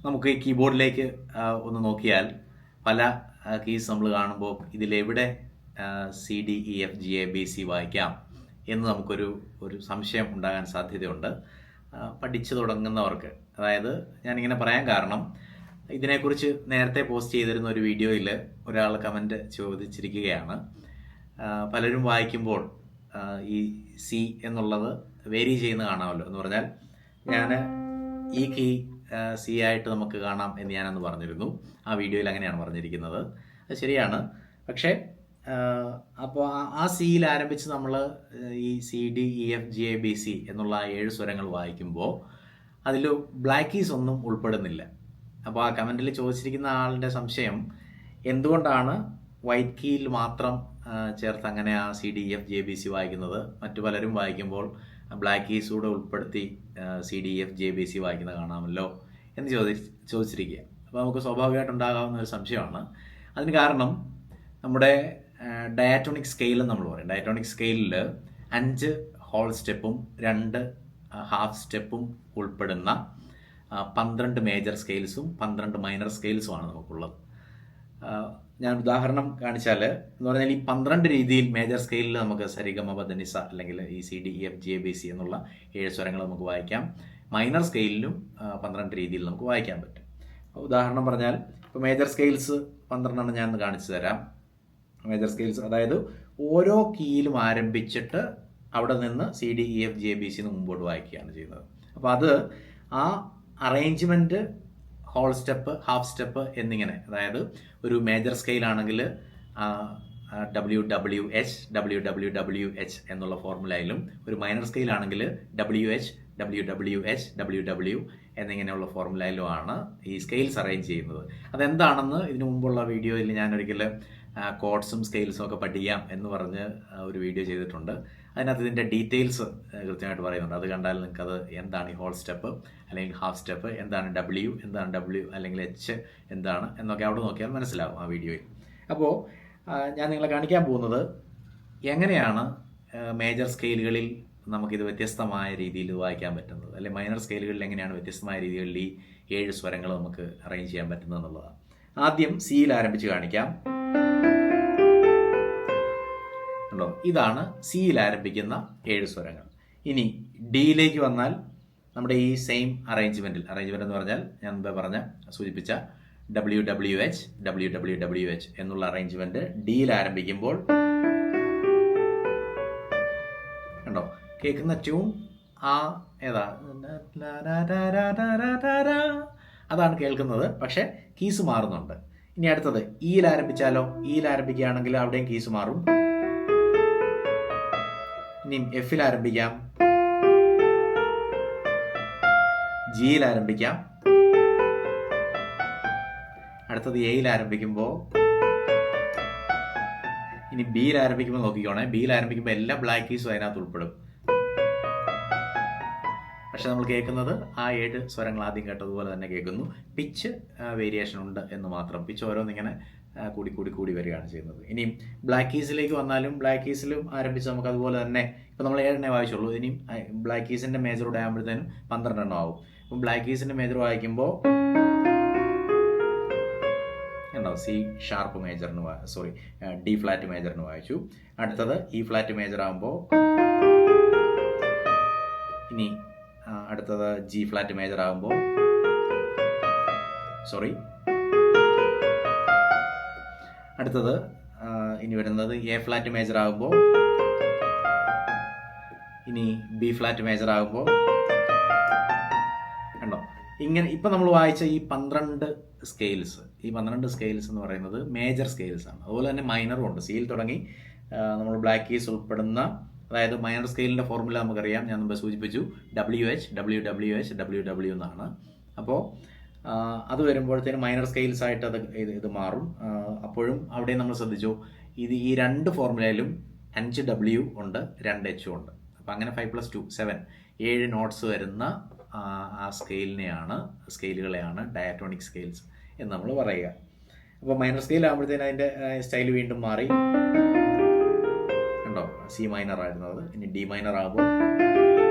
നമുക്ക് ഈ കീബോർഡിലേക്ക് ഒന്ന് നോക്കിയാൽ പല കീസ് നമ്മൾ കാണുമ്പോൾ ഇതിലെവിടെ CDEFGABC വായിക്കാം എന്ന് നമുക്കൊരു സംശയം ഉണ്ടാകാൻ സാധ്യതയുണ്ട് പഠിച്ചു തുടങ്ങുന്നവർക്ക്. അതായത് ഞാനിങ്ങനെ പറയാൻ കാരണം, ഇതിനെക്കുറിച്ച് നേരത്തെ പോസ്റ്റ് ചെയ്തിരുന്ന ഒരു വീഡിയോയിൽ ഒരാൾ കമൻറ്റ് ചോദിച്ചിരിക്കുകയാണ്. പലരും വായിക്കുമ്പോൾ ഈ സി എന്നുള്ളത് വേരി ചെയ്യുന്ന കാണാമല്ലോ എന്ന് പറഞ്ഞാൽ, ഞാൻ ഈ കീ സി ആയിട്ട് നമുക്ക് കാണാം എന്ന് ഞാനന്ന് പറഞ്ഞിരുന്നു. ആ വീഡിയോയിൽ അങ്ങനെയാണ് പറഞ്ഞിരിക്കുന്നത്. അത് ശരിയാണ്. പക്ഷേ അപ്പോൾ ആ സിയിൽ ആരംഭിച്ച് നമ്മൾ ഈ CDEFGABC എന്നുള്ള 7 സ്വരങ്ങൾ വായിക്കുമ്പോൾ അതിൽ ബ്ലാക്ക് കീസ് ഒന്നും ഉൾപ്പെടുന്നില്ല. അപ്പോൾ ആ കമൻറ്റിൽ ചോദിച്ചിരിക്കുന്ന ആളുടെ സംശയം, എന്തുകൊണ്ടാണ് വൈറ്റ് കീയിൽ മാത്രം ചേർത്ത് അങ്ങനെ ആ CDEFGABC വായിക്കുന്നത്, മറ്റു പലരും വായിക്കുമ്പോൾ ബ്ലാക്ക് കീസ് കൂടെ ഉൾപ്പെടുത്തി CDEFGABC വായിക്കുന്നത് കാണാമല്ലോ എന്ന് ചോദിച്ചിരിക്കുക. അപ്പോൾ നമുക്ക് സ്വാഭാവികമായിട്ടുണ്ടാകാവുന്ന ഒരു സംശയമാണ്. അതിന് കാരണം, നമ്മുടെ ഡയാറ്റോണിക് സ്കെയിൽ നമ്മൾ പറയും. ഡയാറ്റോണിക് സ്കെയിലിൽ 5 ഹോൾ സ്റ്റെപ്പും 2 ഹാഫ് സ്റ്റെപ്പും ഉൾപ്പെടുന്ന 12 മേജർ സ്കെയിൽസും 12 മൈനർ സ്കെയിൽസുമാണ് നമുക്കുള്ളത്. ഞാൻ ഉദാഹരണം കാണിച്ചാൽ എന്ന് പറഞ്ഞാൽ, ഈ 12 രീതിയിൽ മേജർ സ്കെയിലിൽ നമുക്ക് സരിഗമ പദനിസ അല്ലെങ്കിൽ ഈ CDEFGABC എന്നുള്ള 7 സ്വരങ്ങൾ നമുക്ക് വായിക്കാം. മൈനർ സ്കെയിലിലും 12 രീതിയിൽ നമുക്ക് വായിക്കാൻ പറ്റും. ഉദാഹരണം പറഞ്ഞാൽ, ഇപ്പോൾ മേജർ സ്കെയിൽസ് 12 ഞാൻ കാണിച്ചു തരാം. മേജർ സ്കെയിൽസ് അതായത് ഓരോ കീയിലും ആരംഭിച്ചിട്ട് അവിടെ നിന്ന് CDEFGABC മുമ്പോട്ട് വായിക്കുകയാണ് ചെയ്യുന്നത്. അപ്പോൾ അത് ആ arrangement whole step, half step എന്നിങ്ങനെ, അതായത് ഒരു മേജർ സ്കെയിലാണെങ്കിൽ WWH WWWH എന്നുള്ള ഫോർമുലയിലും, ഒരു മൈനർ സ്കെയിലാണെങ്കിൽ WH WWH WW എന്നിങ്ങനെയുള്ള ഫോർമുലയിലുമാണ് ഈ സ്കെയിൽസ് അറേഞ്ച് ചെയ്യുന്നത്. അതെന്താണെന്ന് ഇതിനു മുമ്പുള്ള വീഡിയോയിൽ ഞാനൊരിക്കൽ കോഡ്സും സ്കെയിൽസും ഒക്കെ പഠിക്കാം എന്ന് പറഞ്ഞ് ഒരു വീഡിയോ ചെയ്തിട്ടുണ്ട്. അതിനകത്ത് ഇതിൻ്റെ ഡീറ്റെയിൽസ് കൃത്യമായിട്ട് പറയുന്നുണ്ട്. അത് കണ്ടാൽ നിങ്ങൾക്കത് എന്താണ് ഈ ഹോൾ സ്റ്റെപ്പ് അല്ലെങ്കിൽ ഹാഫ് സ്റ്റെപ്പ്, എന്താണ് W, എന്താണ് W അല്ലെങ്കിൽ H എന്താണ് എന്നൊക്കെ അവിടെ നോക്കിയാൽ മനസ്സിലാവും ആ വീഡിയോയിൽ. അപ്പോൾ ഞാൻ നിങ്ങളെ കാണിക്കാൻ പോകുന്നത് എങ്ങനെയാണ് മേജർ സ്കെയിലുകളിൽ നമുക്കിത് വ്യത്യസ്തമായ രീതിയിൽ വായിക്കാൻ പറ്റുന്നത്, അല്ലെങ്കിൽ മൈനർ സ്കെയിലുകളിൽ എങ്ങനെയാണ് വ്യത്യസ്തമായ രീതികളിൽ ഈ 7 സ്വരങ്ങൾ നമുക്ക് അറേഞ്ച് ചെയ്യാൻ പറ്റുന്നത് എന്നുള്ളതാണ്. ആദ്യം സിയിൽ ആരംഭിച്ച് കാണിക്കാം. ഉണ്ടോ, ഇതാണ് സിയിൽ ആരംഭിക്കുന്ന 7 സ്വരങ്ങൾ. ഇനി ഡിയിലേക്ക് വന്നാൽ നമ്മുടെ ഈ സെയിം അറേഞ്ച്മെന്റ് എന്ന് പറഞ്ഞാൽ ഞാൻ മുമ്പേ സൂചിപ്പിച്ച WWH WWWH എന്നുള്ള അറേഞ്ച്മെന്റ് ഡിയിൽ ആരംഭിക്കുമ്പോൾ കണ്ടോ, കേൾക്കുന്ന ട്യൂൺ ഏതാ, അതാണ് കേൾക്കുന്നത്. പക്ഷെ കീസ് മാറുന്നുണ്ട്. ഇനി അടുത്തത് ഇയിൽ ആരംഭിച്ചാലോ, ഇയിൽ ആരംഭിക്കുകയാണെങ്കിൽ അവിടെയും കീസ് മാറും. ഇനി എഫിൽ ആരംഭിക്കാം, ജിയിൽ ആരംഭിക്കാം. അടുത്തത് എയിൽ ആരംഭിക്കുമ്പോൾ, ഇനി ബിയിൽ ആരംഭിക്കുമ്പോൾ നോക്കിക്കോണേ, ബിയിൽ ആരംഭിക്കുമ്പോൾ എല്ലാ ബ്ലാക്ക് കീസും അതിനകത്ത് ഉൾപ്പെടും. പക്ഷെ നമ്മൾ കേൾക്കുന്നത് ആ 7 സ്വരങ്ങൾ ആദ്യം കേട്ടതുപോലെ തന്നെ കേൾക്കുന്നു. പിച്ച് വേരിയേഷൻ ഉണ്ട് എന്ന് മാത്രം. പിച്ച് ഓരോന്നിങ്ങനെ കൂടി വരികയാണ് ചെയ്യുന്നത്. ഇനിയും ബ്ലാക്ക് കീസിലേക്ക് വന്നാലും ബ്ലാക്ക് കീസിലും ആരംഭിച്ച് നമുക്ക് അതുപോലെ തന്നെ, ഇപ്പം നമ്മൾ 7 വായിച്ചുള്ളൂ. ഇനിയും ബ്ലാക്ക് കീസിൻ്റെ മേജറോടെ ആകുമ്പോഴത്തേനും 12 ആവും. അപ്പം ബ്ലാക്ക് കീസിൻ്റെ മേജർ വായിക്കുമ്പോൾ ഉണ്ടാവും സി ഷാർപ്പ് മേജറിന് ഡി ഫ്ലാറ്റ് മേജറിന് വായിച്ചു. അടുത്തത് ഇ ഫ്ലാറ്റ് മേജർ ആകുമ്പോൾ, ഇനി അടുത്തത് ജി ഫ്ലാറ്റ് മേജർ ആകുമ്പോൾ, അടുത്തത് ഇനി വരുന്നത് എ ഫ്ലാറ്റ് മേജർ ആകുമ്പോൾ, ഇനി ബി ഫ്ലാറ്റ് മേജർ ആകുമ്പോൾ കണ്ടോ. ഇങ്ങനെ ഇപ്പം നമ്മൾ വായിച്ച ഈ 12 സ്കെയിൽസ് എന്ന് പറയുന്നത് മേജർ സ്കെയിൽസ് ആണ്. അതുപോലെ തന്നെ മൈനറും ഉണ്ട്. സിയിൽ തുടങ്ങി നമ്മൾ ബ്ലാക്ക് കീസ് ഉൾപ്പെടുന്ന, അതായത് മൈനർ സ്കെയിലിൻ്റെ ഫോർമുല നമുക്കറിയാം, ഞാൻ മുമ്പ് സൂചിപ്പിച്ചു, WH WWH WW എന്നാണ്. അപ്പോൾ അത് വരുമ്പോഴത്തേനും മൈനർ സ്കെയിൽസ് ആയിട്ട് ഇത് മാറും. അപ്പോഴും അവിടെ നമ്മൾ ശ്രദ്ധിച്ചു, ഈ 2 ഫോർമുലയിലും 5 W ഉണ്ട്, 2 H ഉണ്ട്. അപ്പം അങ്ങനെ 5 + 2 7 7 നോട്ട്സ് വരുന്ന ആ സ്കെയിലുകളെയാണ് ഡയാറ്റോണിക് സ്കെയിൽസ് എന്ന് നമ്മൾ പറയുക. അപ്പോൾ മൈനർ സ്കെയിൽ ആകുമ്പോഴത്തേനും അതിൻ്റെ സ്റ്റൈൽ വീണ്ടും മാറി. കണ്ടോ, സി മൈനർ ആയിരുന്നത്, ഇനി ഡി മൈനർ ആകുമ്പോൾ,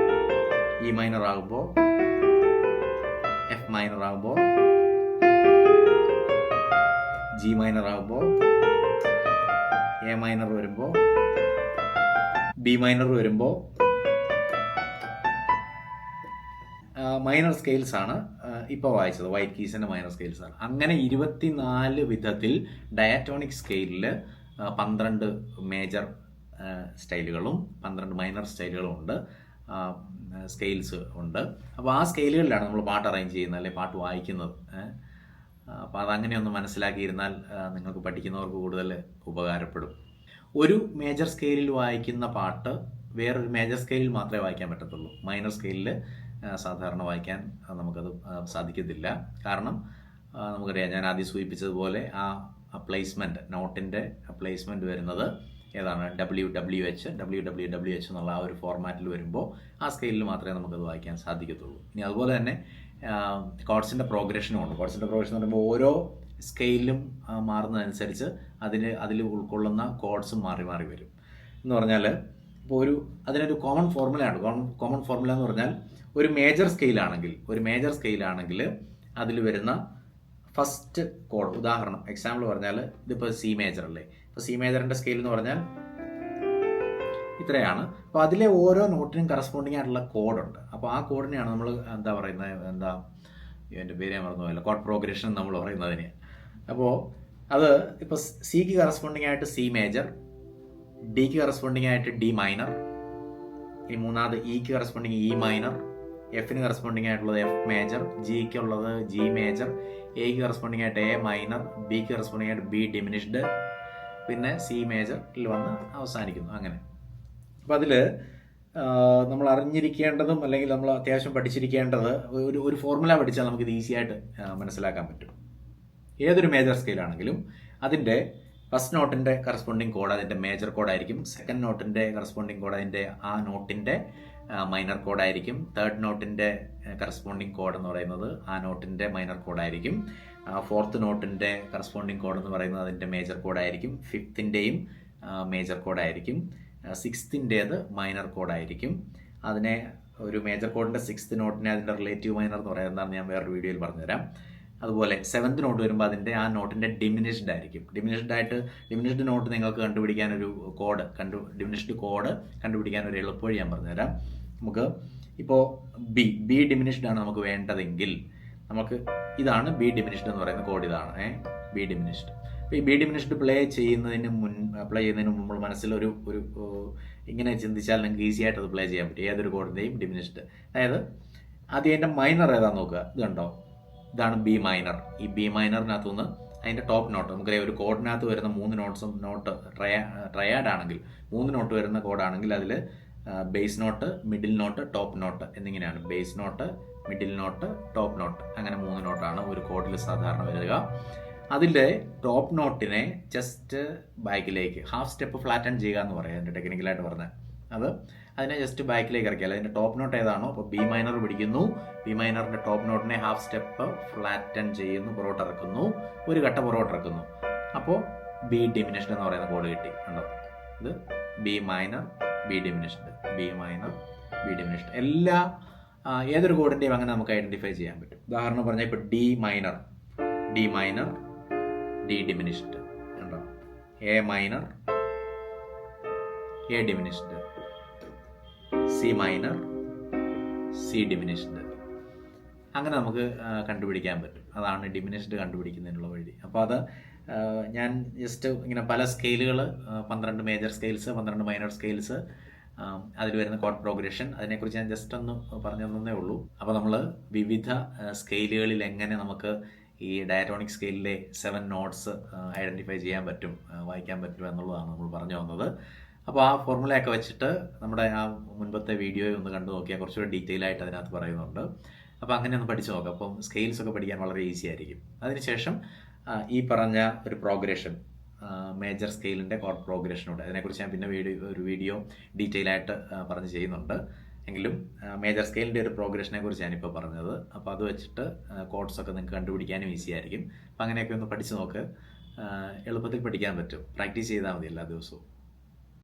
ഇ മൈനർ ആകുമ്പോൾ, എഫ് മൈനർ ആകുമ്പോൾ, ജി മൈനർ ആകുമ്പോൾ എ മൈനർ വരുമ്പോൾ ബി മൈനർ വരുമ്പോൾ മൈനർ സ്കെയിൽസ് ആണ് ഇപ്പോൾ വായിച്ചത്. വൈറ്റ് കീസിൻ്റെ മൈനർ സ്കെയിൽസ് ആണ്. അങ്ങനെ 24 വിധത്തിൽ ഡയറ്റോണിക് സ്കെയിലിൽ 12 മേജർ സ്റ്റൈലുകളും 12 മൈനർ സ്റ്റൈലുകളും ഉണ്ട്, സ്കെയിൽസ് ഉണ്ട്. അപ്പോൾ ആ സ്കെയിലുകളിലാണ് നമ്മൾ പാട്ട് അറേഞ്ച് ചെയ്യുന്നത് അല്ലെങ്കിൽ പാട്ട് വായിക്കുന്നത്. അപ്പോൾ അതങ്ങനെ ഒന്ന് മനസ്സിലാക്കിയിരുന്നാൽ നിങ്ങൾക്ക് പഠിക്കുന്നവർക്ക് കൂടുതൽ ഉപകാരപ്പെടും. ഒരു മേജർ സ്കെയിലിൽ വായിക്കുന്ന പാട്ട് വേറൊരു മേജർ സ്കെയിലിൽ മാത്രമേ വായിക്കാൻ പറ്റത്തുള്ളൂ. മൈനർ സ്കെയിലിൽ സാധാരണ വായിക്കാൻ നമുക്കത് സാധിക്കത്തില്ല. കാരണം നമുക്കറിയാം, ഞാൻ ആദ്യം സൂചിപ്പിച്ചതുപോലെ ആ പ്ലേസ്മെൻറ്റ്, നോട്ടിൻ്റെ പ്ലേസ്മെൻറ്റ് വരുന്നത് ഏതാണ്? WWH എന്നുള്ള ആ ഒരു ഫോർമാറ്റിൽ വരുമ്പോൾ ആ സ്കെയിലിൽ മാത്രമേ നമുക്കത് വായിക്കാൻ സാധിക്കത്തുള്ളൂ. ഇനി അതുപോലെ തന്നെ കോഡ്സിൻ്റെ പ്രോഗ്രഷനും ഉണ്ട്. കോഡ്സിൻ്റെ പ്രോഗ്രഷൻ എന്ന് പറയുമ്പോൾ ഓരോ സ്കെയിലും മാറുന്നതനുസരിച്ച് അതിൽ ഉൾക്കൊള്ളുന്ന കോഡ്സും മാറി മാറി വരും. എന്ന് പറഞ്ഞാൽ ഇപ്പോൾ അതിനൊരു കോമൺ ഫോർമുലയാണ്. കോമൺ ഫോർമുല എന്ന് പറഞ്ഞാൽ ഒരു മേജർ സ്കെയിലാണെങ്കിൽ അതിൽ വരുന്ന ഫസ്റ്റ് കോഡ്, ഉദാഹരണം എക്സാമ്പിൾ പറഞ്ഞാൽ ഇതിപ്പോൾ സി മേജർ അല്ലേ. ഇപ്പോൾ സി മേജറിൻ്റെ സ്കെയിൽ എന്ന് പറഞ്ഞാൽ ഇത്രയാണ്. അപ്പോൾ അതിലെ ഓരോ നോട്ടിനും കറസ്പോണ്ടിങ് ആയിട്ടുള്ള കോഡുണ്ട്. അപ്പോൾ ആ കോഡിനെയാണ് നമ്മൾ എൻ്റെ പേര് ഞാൻ മറന്നുപോയല്ലോ, കോഡ് പ്രോഗ്രഷൻ നമ്മൾ പറയുന്നതിന്. അപ്പോൾ അത് ഇപ്പോൾ സിക്ക് കറസ്പോണ്ടിങ് ആയിട്ട് സി മേജർ, ഡിക്ക് കറസ്പോണ്ടിങ് ആയിട്ട് ഡി മൈനർ, ഇനി മൂന്നാമത് ഇക്ക് കറസ്പോണ്ടിങ് ഇ മൈനർ, എഫിന് കറസ്പോണ്ടിങ് ആയിട്ടുള്ളത് എഫ് മേജർ, ജിക്ക് ഉള്ളത് ജി മേജർ, എക്ക് കറസ്പോണ്ടിങ് ആയിട്ട് എ മൈനർ, ബിക്ക് കറസ്പോണ്ടിങ് ആയിട്ട് ബി ഡിമിനിഷ്ഡ്, പിന്നെ സി മേജറിൽ വന്ന് അവസാനിക്കുന്നു. അങ്ങനെ അപ്പോൾ അതിൽ നമ്മൾ അറിഞ്ഞിരിക്കേണ്ടതും അല്ലെങ്കിൽ നമ്മൾ അത്യാവശ്യം പഠിച്ചിരിക്കേണ്ടത് ഒരു ഫോർമുല പഠിച്ചാൽ നമുക്കിത് ഈസി ആയിട്ട് മനസ്സിലാക്കാൻ പറ്റും. ഏതൊരു മേജർ സ്കെയിലാണെങ്കിലും അതിൻ്റെ ഫസ്റ്റ് നോട്ടിൻ്റെ കറസ്പോണ്ടിങ് കോഡ് അതിൻ്റെ മേജർ കോഡായിരിക്കും. സെക്കൻഡ് നോട്ടിൻ്റെ കറസ്പോണ്ടിങ് കോഡ് അതിൻ്റെ ആ നോട്ടിൻ്റെ മൈനർ കോഡായിരിക്കും. തേർഡ് നോട്ടിൻ്റെ കറസ്പോണ്ടിങ് കോഡ് എന്ന് പറയുന്നത് ആ നോട്ടിൻ്റെ മൈനർ കോഡായിരിക്കും. ഫോർത്ത് നോട്ടിൻ്റെ കറസ്പോണ്ടിങ് കോഡ് എന്ന് പറയുന്നത് അതിൻ്റെ മേജർ കോഡായിരിക്കും. ഫിഫ്ത്തിൻ്റെയും മേജർ കോഡായിരിക്കും. സിക്സ്ത്തിൻ്റേത് മൈനർ കോഡായിരിക്കും. അതിനെ ഒരു മേജർ കോഡിൻ്റെ സിക്സ്ത് നോട്ടിനെ അതിൻ്റെ റിലേറ്റീവ് മൈനർ എന്ന് പറയുന്നത് എന്താണെന്ന് ഞാൻ വേറൊരു വീഡിയോയിൽ പറഞ്ഞുതരാം. അതുപോലെ സെവൻത്ത് നോട്ട് വരുമ്പോൾ അതിൻ്റെ ആ നോട്ടിൻ്റെ ഡിമിനിഷ്ഡ് ആയിരിക്കും. ഡിമിനിഷ്ഡ് നോട്ട് നിങ്ങൾക്ക് കണ്ടുപിടിക്കാനൊരു ഡിമിനിഷ്ഡ് കോഡ് കണ്ടുപിടിക്കാൻ ഒരു എളുപ്പവഴി ഞാൻ പറഞ്ഞുതരാം. നമുക്ക് ഇപ്പോൾ ബി ഡിമിനിഷ്ഡ് ആണ് നമുക്ക് വേണ്ടതെങ്കിൽ നമുക്ക് ഇതാണ് ബി ഡിമിനിഷ്ഡ് എന്ന് പറയുന്ന കോഡ്, ഇതാണ് ബി ഡിമിനിഷ്ഡ്. അപ്പോൾ ഈ ബി ഡിമിനിഷ്ഡ് അപ്ലൈ ചെയ്യുന്നതിന് മുമ്പ് നമ്മൾ മനസ്സിൽ ഒരു ഇങ്ങനെ ചിന്തിച്ചാൽ നിങ്ങൾക്ക് ഈസി ആയിട്ട് അത് പ്ലേ ചെയ്യാൻ പറ്റും. ഏതൊരു കോഡിൻ്റെയും ഡിമിനിഷ്ഡ്, അതായത് ആദ്യം അതിൻ്റെ മൈനർ ഏതാണെന്ന് നോക്കുക. ഇത് കണ്ടോ, ഇതാണ് ബി മൈനർ. ഈ ബി മൈനറിനകത്തുനിന്ന് അതിൻ്റെ ടോപ്പ് നോട്ട്, നമുക്കറിയാം ഒരു കോഡിനകത്ത് വരുന്ന 3 നോട്ട് ട്രയാഡ് ആണെങ്കിൽ 3 നോട്ട് വരുന്ന കോഡാണെങ്കിൽ അതിൽ base note, middle note, top note എന്നിങ്ങനെയാണ്. Base note, middle note, top note, അങ്ങനെ 3 നോട്ടാണ് ഒരു കോഡിൽ സാധാരണ വരിക. അതിൻ്റെ ടോപ്പ് നോട്ടിനെ ജസ്റ്റ് ബാക്കിലേക്ക് ഹാഫ് സ്റ്റെപ്പ് ഫ്ലാറ്റൻ ചെയ്യുക എന്ന് പറയാം, അതിൻ്റെ ടെക്നിക്കലായിട്ട് പറഞ്ഞാൽ. അതിനെ ജസ്റ്റ് ബാക്കിലേക്ക് ഇറക്കിയാൽ അതിൻ്റെ ടോപ്പ് നോട്ട് ഏതാണോ, അപ്പോൾ ബി മൈനർ പിടിക്കുന്നു, ബി മൈനറിൻ്റെ ടോപ്പ് നോട്ടിനെ ഹാഫ് സ്റ്റെപ്പ് ഫ്ലാറ്റൻ ചെയ്യുന്നു, പുറകോട്ട് ഇറക്കുന്നു, ഒരു ഘട്ടം പുറകോട്ട് ഇറക്കുന്നു. അപ്പോൾ ബി ഡിമിനിഷ്ഡ് എന്ന് പറയുന്ന കോഡ് കിട്ടി. കണ്ടോ, ഇത് B minor B diminished, B minor B diminished. ഏതൊരു കോഡിൻ്റെയും അങ്ങനെ നമുക്ക് ഐഡൻറ്റിഫൈ ചെയ്യാൻ പറ്റും. ഉദാഹരണം പറഞ്ഞാൽ ഇപ്പോൾ ഡി മൈനർ ഡി ഡിമിനിഷ്ഡ്, കണ്ടോ, A minor A diminished, C minor C diminished. അങ്ങനെ നമുക്ക് കണ്ടുപിടിക്കാൻ പറ്റും. അതാണ് ഡിമിനിഷ്ഡ് കണ്ടുപിടിക്കുന്നതിനുള്ള വഴി. അപ്പോൾ അത് ഞാൻ ജസ്റ്റ് ഇങ്ങനെ പല സ്കെയിലുകൾ, 12 മേജർ സ്കെയിൽസ്, 12 മൈനർ സ്കെയിൽസ്, അതിൽ വരുന്ന കോഡ് പ്രോഗ്രഷൻ, അതിനെക്കുറിച്ച് ഞാൻ ജസ്റ്റ് ഒന്ന് പറഞ്ഞു തന്നേ ഉള്ളൂ. അപ്പോൾ നമ്മൾ വിവിധ സ്കെയിലുകളിൽ എങ്ങനെ നമുക്ക് ഈ ഡയറ്റോണിക് സ്കെയിലിലെ 7 നോട്ട്സ് ഐഡൻറ്റിഫൈ ചെയ്യാൻ പറ്റും, വായിക്കാൻ പറ്റും എന്നുള്ളതാണ് നമ്മൾ പറഞ്ഞു വന്നത്. അപ്പോൾ ആ ഫോർമുലയൊക്കെ വെച്ചിട്ട് നമ്മുടെ ആ മുൻപത്തെ വീഡിയോ ഒന്ന് കണ്ടു നോക്കിയാൽ കുറച്ചുകൂടി ഡീറ്റെയിൽ ആയിട്ട് അതിനകത്ത് പറയുന്നുണ്ട്. അപ്പോൾ അങ്ങനെ ഒന്ന് പഠിച്ചു നോക്കാം. അപ്പം സ്കെയിൽസ് ഒക്കെ പഠിക്കാൻ വളരെ ഈസി ആയിരിക്കും. അതിനുശേഷം ഈ പറഞ്ഞ ഒരു പ്രോഗ്രഷൻ, മേജർ സ്കെയിലിൻ്റെ കോഡ് പ്രോഗ്രഷനുണ്ട്. അതിനെക്കുറിച്ച് ഞാൻ പിന്നെ ഒരു വീഡിയോ ഡീറ്റെയിൽ ആയിട്ട് പറഞ്ഞ് ചെയ്യുന്നുണ്ട്. എങ്കിലും മേജർ സ്കെയിലിൻ്റെ ഒരു പ്രോഗ്രഷനെ കുറിച്ച് ഞാനിപ്പോൾ പറഞ്ഞത്. അപ്പോൾ അത് വെച്ചിട്ട് കോഡ്സൊക്കെ നിങ്ങൾക്ക് കണ്ടുപിടിക്കാനും ഈസി ആയിരിക്കും. അപ്പോൾ അങ്ങനെയൊക്കെ ഒന്ന് പഠിച്ച് നോക്ക്, എളുപ്പത്തിൽ പഠിക്കാൻ പറ്റും. പ്രാക്ടീസ് ചെയ്താൽ മതി എല്ലാ ദിവസവും.